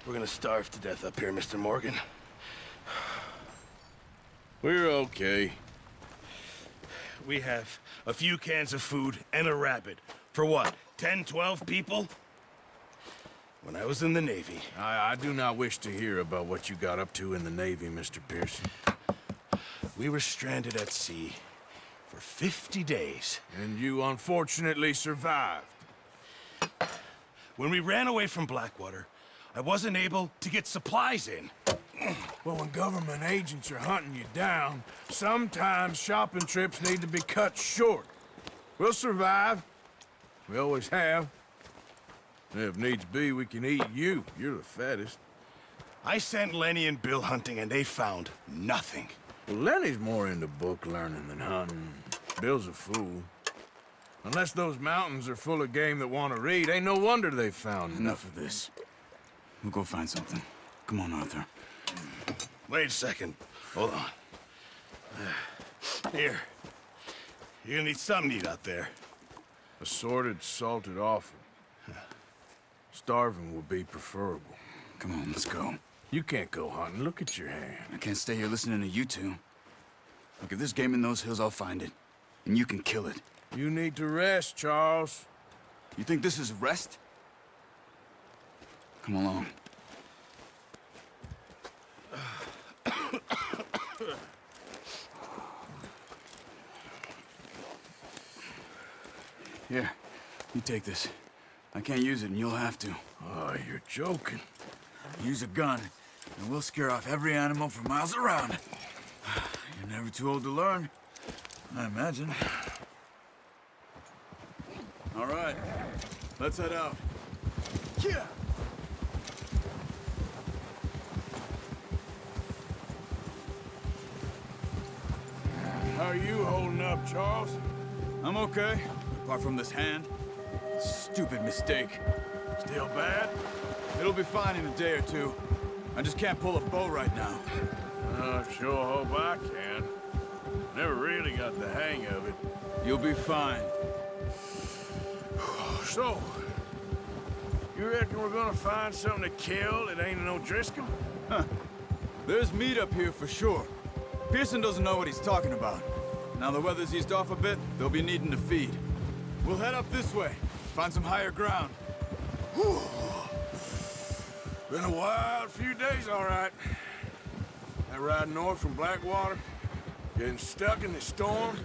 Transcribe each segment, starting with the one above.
We're gonna starve to death up here, Mr. Morgan. We're okay. We have a few cans of food and a rabbit. For what, 10, 12 people? When I was in the Navy... I do not wish to hear about what you got up to in the Navy, Mr. Pearson. We were stranded at sea for 50 days. And you unfortunately survived. When we ran away from Blackwater, I wasn't able to get supplies in. Well, when government agents are hunting you down, sometimes shopping trips need to be cut short. We'll survive. We always have. If needs be, we can eat you. You're the fattest. I sent Lenny and Bill hunting, and they found nothing. Well, Lenny's more into book learning than hunting. Bill's a fool. Unless those mountains are full of game that want to read, ain't no wonder they found Enough of this. We'll go find something. Come on, Arthur. Wait a second. Hold on. Here. You're gonna need something to eat out there. Assorted, salted offal. Starving would be preferable. Come on, let's go. You can't go hunting. Look at your hand. I can't stay here listening to you two. Look, if there's game in those hills, I'll find it. And you can kill it. You need to rest, Charles. You think this is rest? Come along. Here, you take this. I can't use it, and you'll have to. Oh, you're joking. Use a gun, and we'll scare off every animal for miles around. You're never too old to learn, I imagine. All right, let's head out. Yeah. How are you holding up, Charles? I'm okay, apart from this hand. Stupid mistake. Still bad? It'll be fine in a day or two. I just can't pull a bow right now. I sure hope I can. Never really got the hang of it. You'll be fine. So, you reckon we're gonna find something to kill that ain't no Driscoll? Huh. There's meat up here for sure. Pearson doesn't know what he's talking about. Now the weather's eased off a bit, they'll be needing to feed. We'll head up this way, find some higher ground. Whew. Been a wild few days, all right. That ride north from Blackwater, getting stuck in the storm,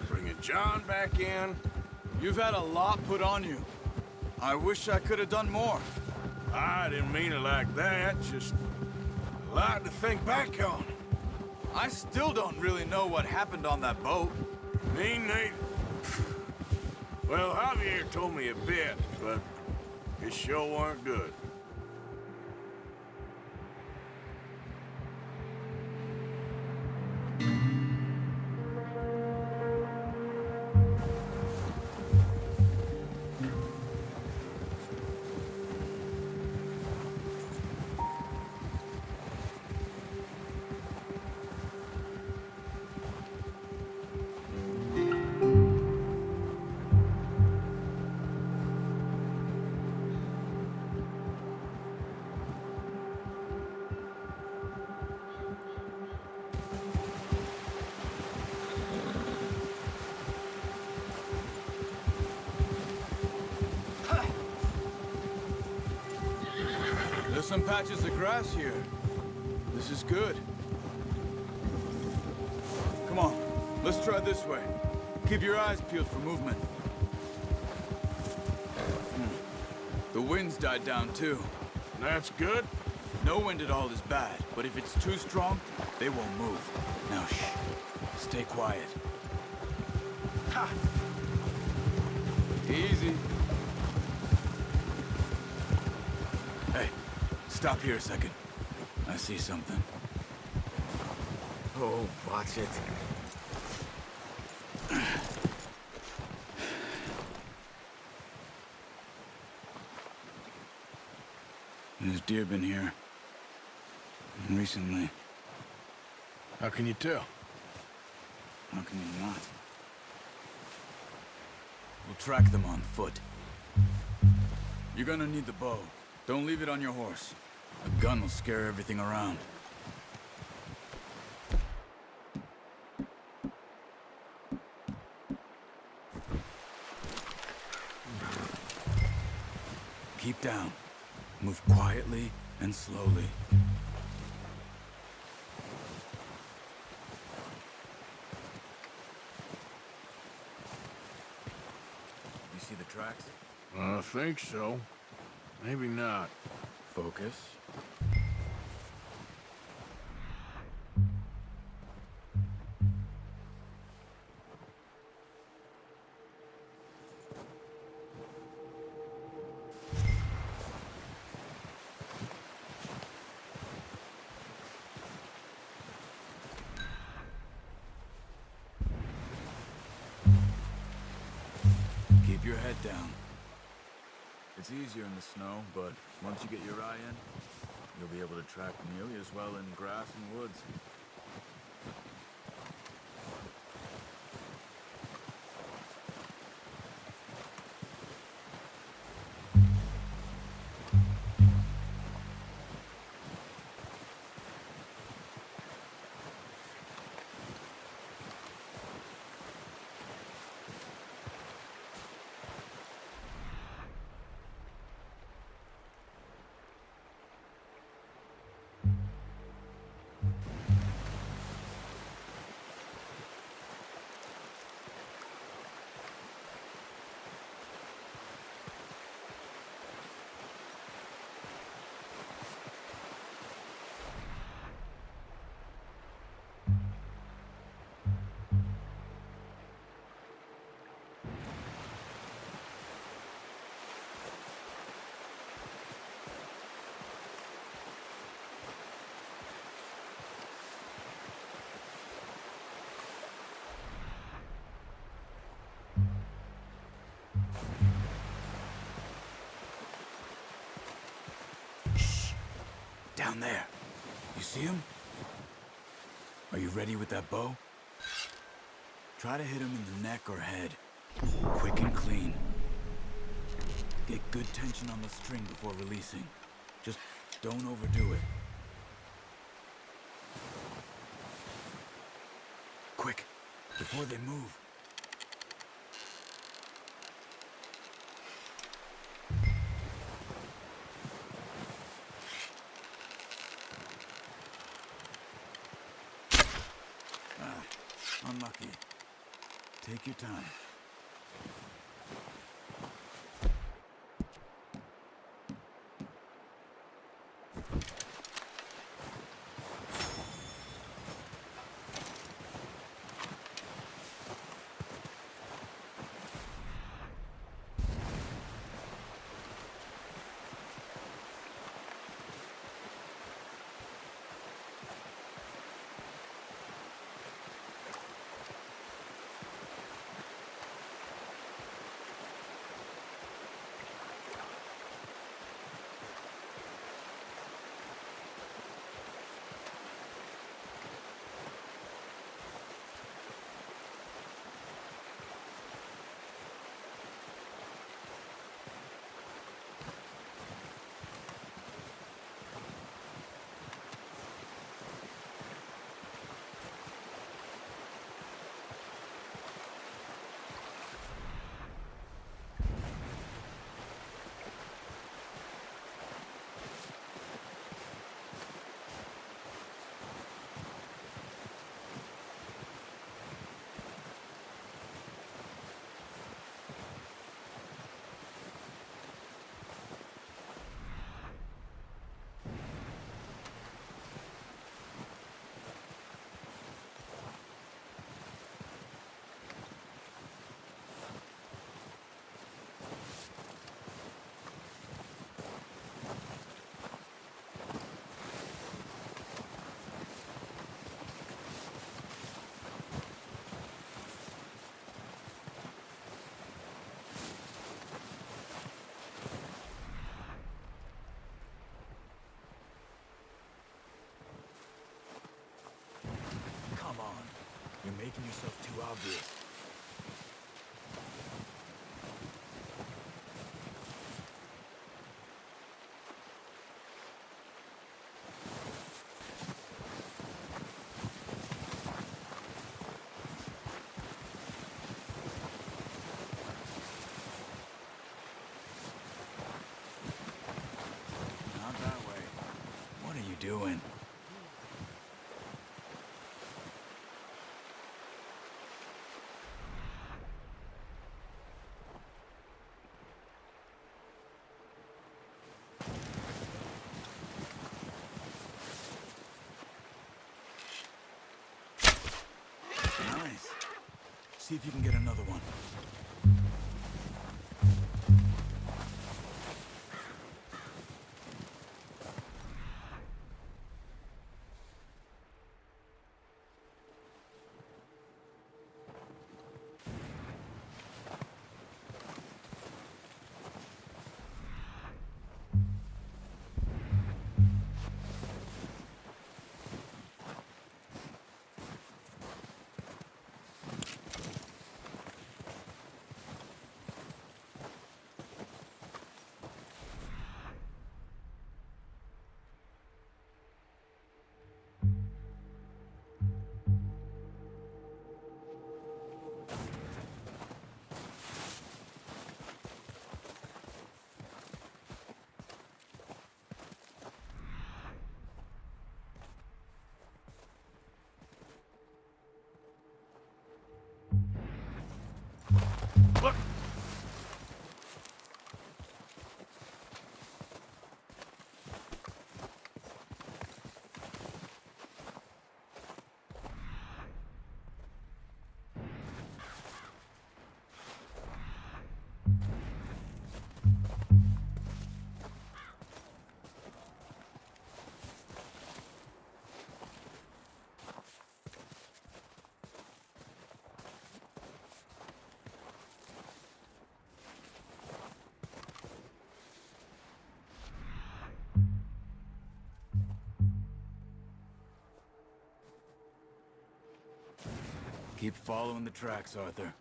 bringing John back in. You've had a lot put on you. I wish I could have done more. I didn't mean it like that, just a lot to think back on. I still don't really know what happened on that boat. Me neither. Well, Javier told me a bit, but it sure weren't good. There's some patches of grass here. This is good. Come on, let's try this way. Keep your eyes peeled for movement. The wind's died down too. That's good. No wind at all is bad, but if it's too strong, they won't move. Now shh, stay quiet. Ha! Easy. Hey, stop here a second. I see something. Oh, watch it. There's deer been here. Recently. How can you tell? How can you not? We'll track them on foot. You're gonna need the bow. Don't leave it on your horse. A gun will scare everything around. Keep down. Move quietly and slowly. You see the tracks? I think so. Maybe not. Focus. Keep your head down. It's easier in the snow, but once you get your eye in, you'll be able to track nearly as well in grass and woods. Down there. You see him? Are you ready with that bow? Try to hit him in the neck or head. Quick and clean. Get good tension on the string before releasing. Just don't overdo it. Quick, before they move. Unlucky. Take your time. You're making yourself too obvious. doing? Nice. See if you can get another one. Look! Keep following the tracks, Arthur.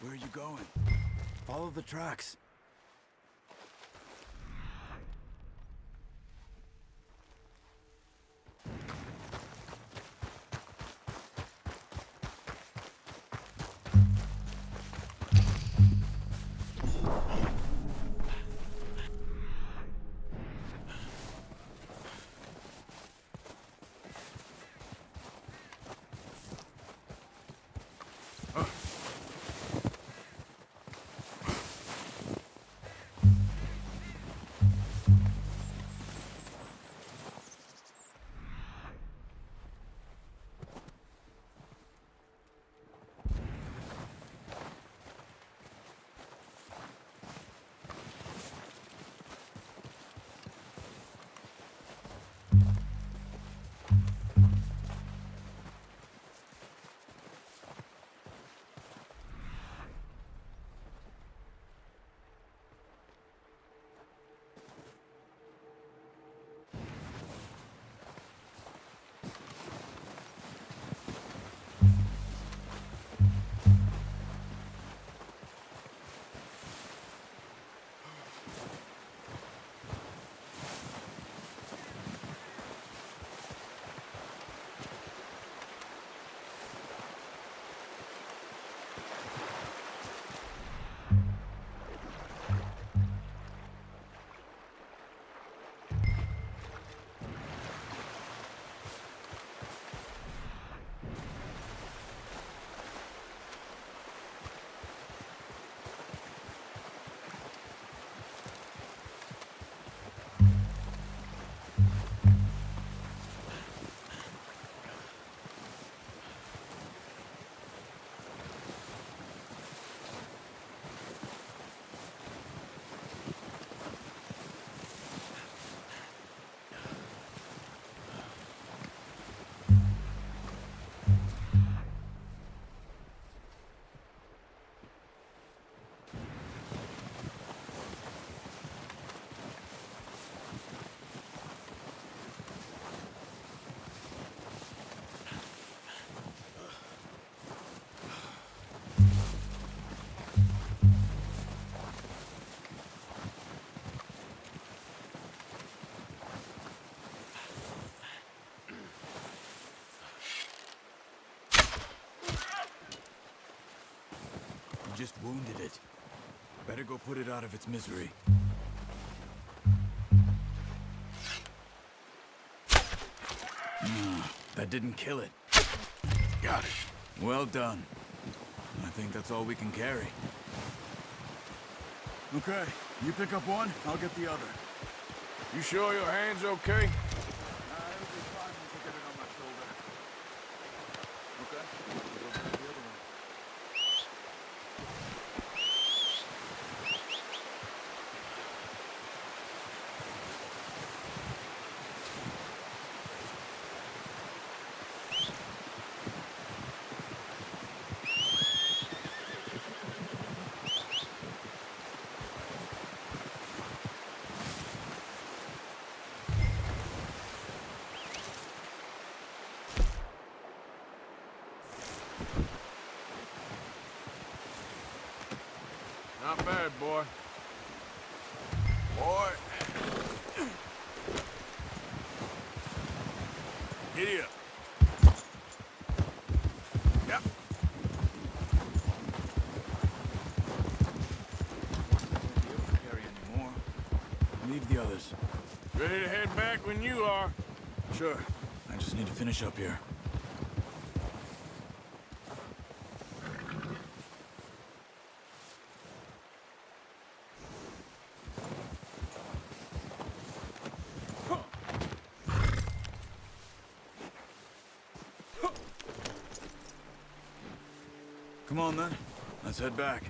Where are you going? Follow the tracks. wounded it. Better go put it out of its misery. That didn't kill it. Got it. Well done. I think that's all we can carry. Okay, you pick up one, I'll get the other. You sure your hand's okay? It'll be fine once I get it on my shoulder. Okay, we'll go get the other one. Not bad, boy. Boy. Giddy up. Yep. Carry any more. Leave the others. Ready to head back when you are. Sure. I just need to finish up here. Come on, then. Let's head back.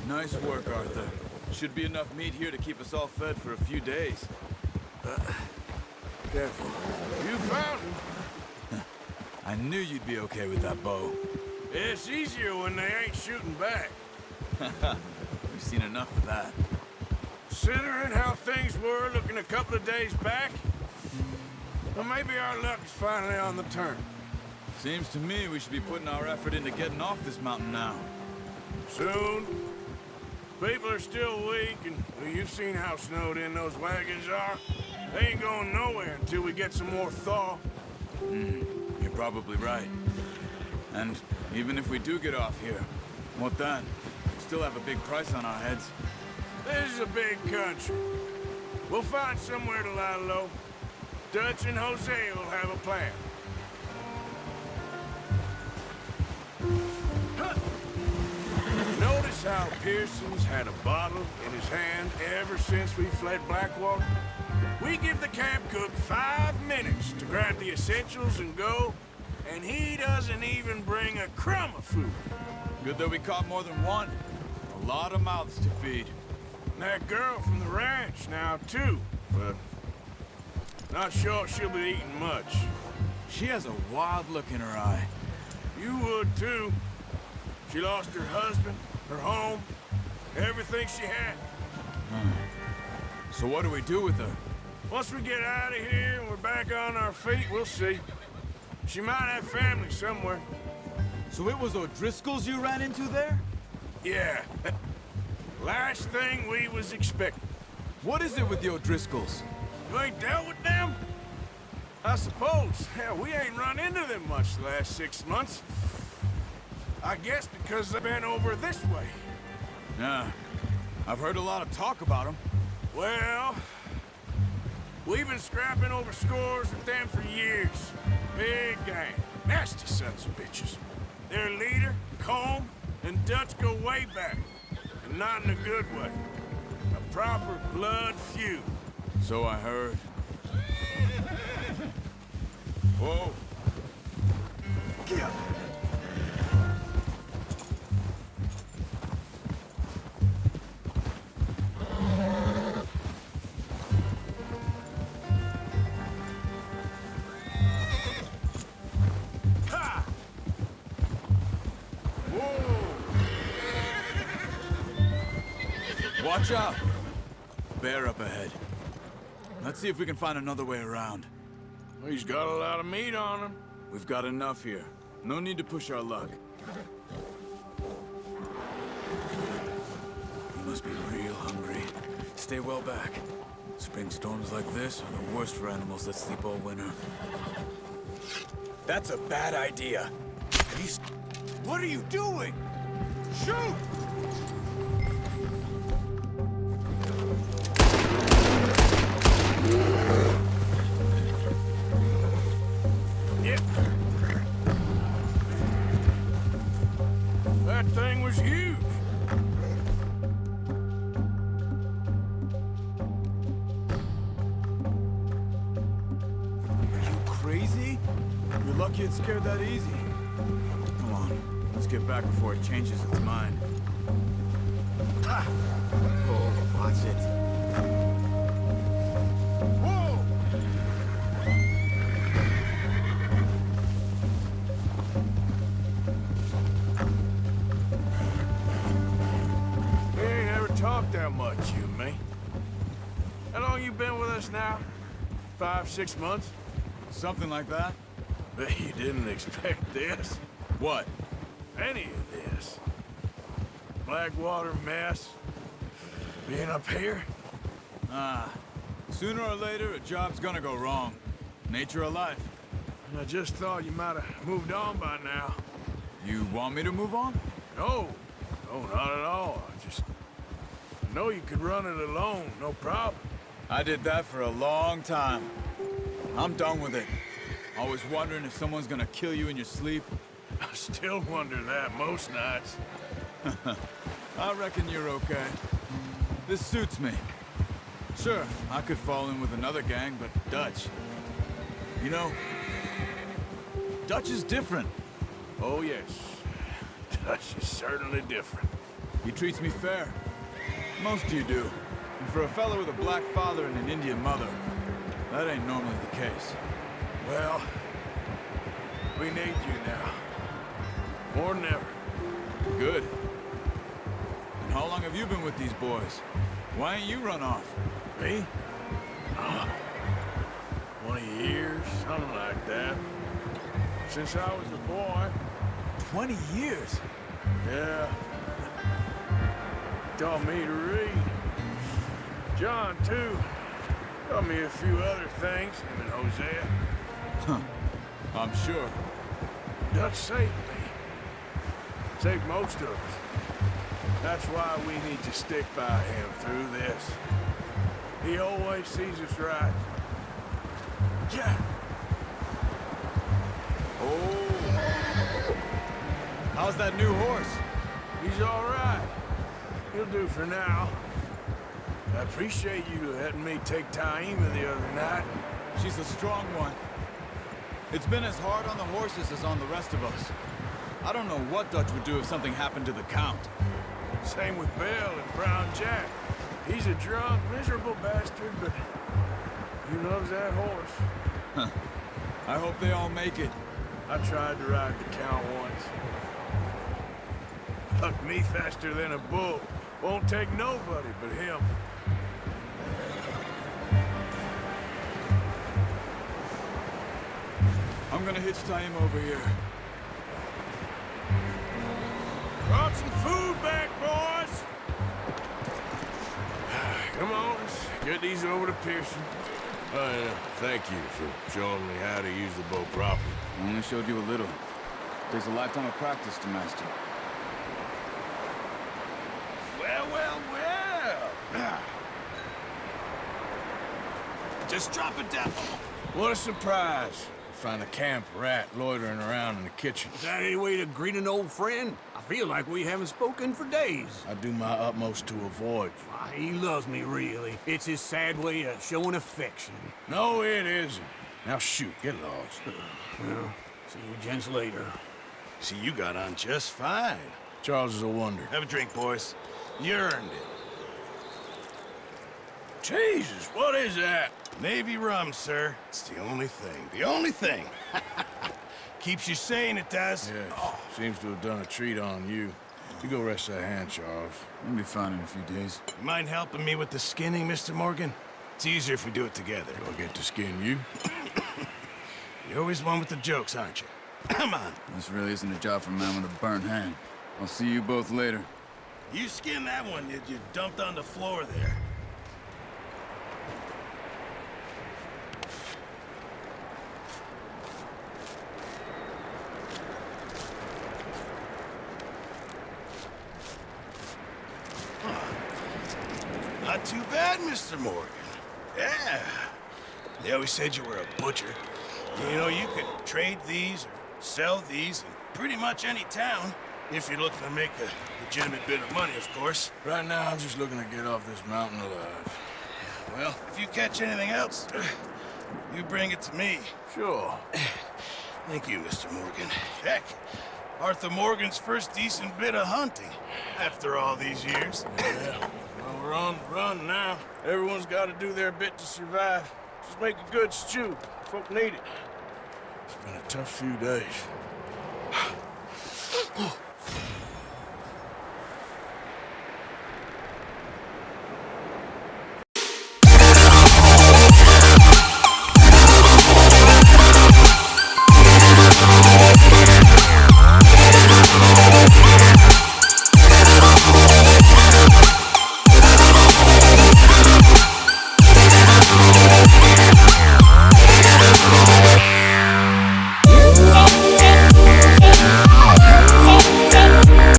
Nice work, Arthur. Should be enough meat here to keep us all fed for a few days. Careful. You found him. I knew you'd be okay with that bow. It's easier when they ain't shooting back. We've seen enough of that. Considering how things were looking a couple of days back, well, maybe our luck is finally on the turn. Seems to me we should be putting our effort into getting off this mountain now. Soon. People are still weak, and well, you've seen how snowed in those wagons are. They ain't going nowhere until we get some more thaw. You're probably right. And even if we do get off here, what then? We still have a big price on our heads. This is a big country. We'll find somewhere to lie low. Dutch and Jose will have a plan. Notice how Pearson's had a bottle in his hand ever since we fled Blackwater? We give the camp cook 5 minutes to grab the essentials and go, and he doesn't even bring a crumb of food. Good that we caught more than one. A lot of mouths to feed. And that girl from the ranch now, too, but not sure she'll be eating much. She has a wild look in her eye. You would, too. She lost her husband, her home, everything she had. So what do we do with her? Once we get out of here and we're back on our feet, we'll see. She might have family somewhere. So it was O'Driscoll's you ran into there? Yeah. Last thing we was expecting. What is it with the O'Driscolls? You ain't dealt with them? I suppose. Hell, we ain't run into them much the last 6 months. I guess because they've been over this way. Yeah. I've heard a lot of talk about them. Well, we've been scrapping over scores with them for years. Big gang. Nasty sons of bitches. Their leader, Combe, and Dutch go way back. And not in a good way. A proper blood feud. So I heard. Whoa. Get up. Watch out! Bear up ahead. Let's see if we can find another way around. He's got a lot of meat on him. We've got enough here. No need to push our luck. You must be real hungry. Stay well back. Spring storms like this are the worst for animals that sleep all winter. That's a bad idea. What are you doing? Shoot! That thing was huge. Are you crazy? You're lucky it scared that easy. Come on, let's get back before it changes its mind. Ah! Oh, watch it. Whoa! We ain't ever talked that much, you and me. How long you been with us now? 5, 6 months? Something like that? Bet you didn't expect this. What? Any of this. Blackwater mess. Being up here? Sooner or later, a job's gonna go wrong. Nature of life. I just thought you might have moved on by now. You want me to move on? No. No, not at all. I know you could run it alone, no problem. I did that for a long time. I'm done with it. Always wondering if someone's gonna kill you in your sleep. I still wonder that most nights. I reckon you're okay. This suits me. Sure, I could fall in with another gang, but Dutch. You know, Dutch is different. Oh, yes. Dutch is certainly different. He treats me fair. Most of you do. And for a fellow with a black father and an Indian mother, that ain't normally the case. Well, we need you now. More than ever. Good. And how long have you been with these boys? Why ain't you run off? Me? 20 years, something like that. Since I was a boy. 20 years? Yeah. Taught me to read. John, too. Taught me a few other things, him and Hosea. Huh. I'm sure. Dutch saved me. Saved most of us. That's why we need to stick by him through this. He always sees us right. Yeah. Oh. How's that new horse? He's all right. He'll do for now. I appreciate you letting me take Taima the other night. She's a strong one. It's been as hard on the horses as on the rest of us. I don't know what Dutch would do if something happened to the Count. Same with Bill and Brown Jack. He's a drunk, miserable bastard, but he loves that horse. Huh. I hope they all make it. I tried to ride the Count once. Hucked me faster than a bull. Won't take nobody but him. I'm gonna hitch Taima over here. Brought some food back, boys! Come on, let's get these over to Pearson. Thank you for showing me how to use the bow properly. I only showed you a little. There's a lifetime of practice to master. Well, well, well. Just drop it down. What a surprise. Find a camp rat loitering around in the kitchen. Is that any way to greet an old friend? I feel like we haven't spoken for days. I do my utmost to avoid you. Why, he loves me, really. It's his sad way of showing affection. No, it isn't. Now shoot, get lost. Well, see you gents later. See, you got on just fine. Charles is a wonder. Have a drink, boys. You earned it. Jesus, what is that? Navy rum, sir. It's the only thing. The only thing. Keeps you sane, it does. Yeah, seems to have done a treat on you. You go rest that hand, Charles. You'll be fine in a few days. You mind helping me with the skinning, Mr. Morgan? It's easier if we do it together. Do I get to skin you? You're always one with the jokes, aren't you? Come on. This really isn't a job for a man with a burnt hand. I'll see you both later. You skinned that one you dumped on the floor there. not too bad, Mr. Morgan. Yeah. They always said you were a butcher. You know, you could trade these or sell these in pretty much any town. If you're looking to make a legitimate bit of money, of course. Right now, I'm just looking to get off this mountain alive. Well, if you catch anything else, you bring it to me. Sure. Thank you, Mr. Morgan. Heck, Arthur Morgan's first decent bit of hunting after all these years. Yeah. Well, we're on the run now. Everyone's got to do their bit to survive. Just make a good stew. Folk need it. It's been a tough few days.